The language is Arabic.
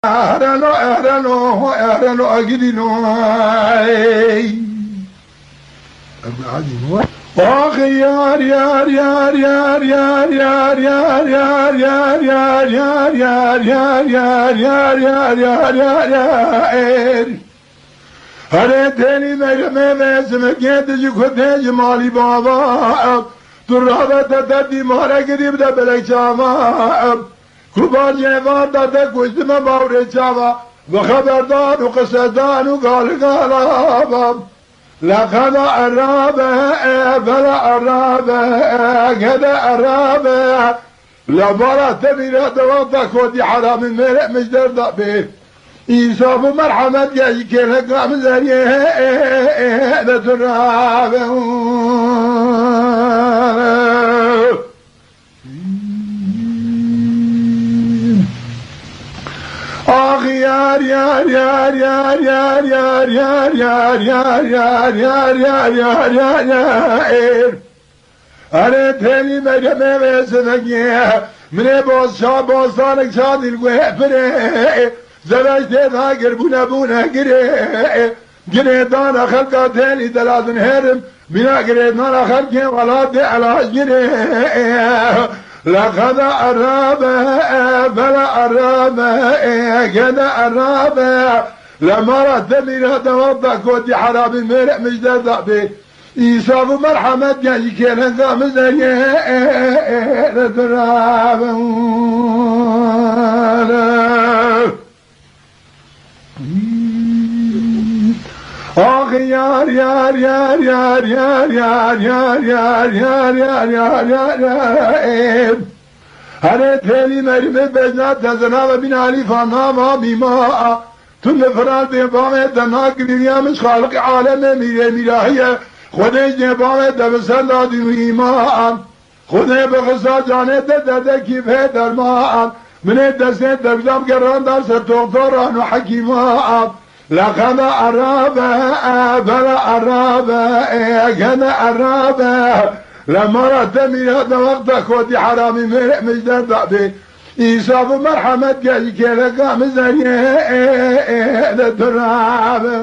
أهرنو أجدنو آخ يار يار يار يار يار يار يار يار يار يار يار يار يار يار يار يار يار يار يار هره تاني نجمه واسم كنتج خدج مالي بابا ترابة تدي مارا قريب دا بلك شاما كبار جيوان دا تكوشت ما باوري شاما وخبردان وقصدان وقال قال لقد أرابه فلا أرابه كذا أرابه لبارا تبيرا دوانتا كودي حرام المرق مجدر دابه إيساف مرحمة جاي كينا قام زريه لترابه آخ يار يار يار يار يار يار يار يار يار يار يار يار يار يار يار أنا تاني مجمع واسنقيا من بوستانك شادي القوي فري زواج تيضا قربونا بونا قري دانا خلقا تاني دلازن هرم بنا دانا خلقا ولا دي علاج قري لقد أرابه فلا أرابه كذا أرابه لما رد من توضع كودي حرام المرق مجدر ضعبه إيصاف مرحمة جاي كينا قام زيه لترابه آخ يار يار يار يار يار يار يار يار يار يار يار يار يار هره تهلی مرمه بجنات تزنا و بین علی فانا بیما تم فرال بیبامه دناک بیریامش خالق عالم میره میراهیه خودش جبامه دبسر دادی و ایمان خودش بخصا جانه دده کیفه درمان من دسته دبجام گران در سر دکتران و حکیمان لقد أرابه فلا أرابه كان أرابه لما رد من هذا وقتك ودي حرامي مرق مجدر ضعبه إيصاف مرحمة جاي كينا قام زيه لترابه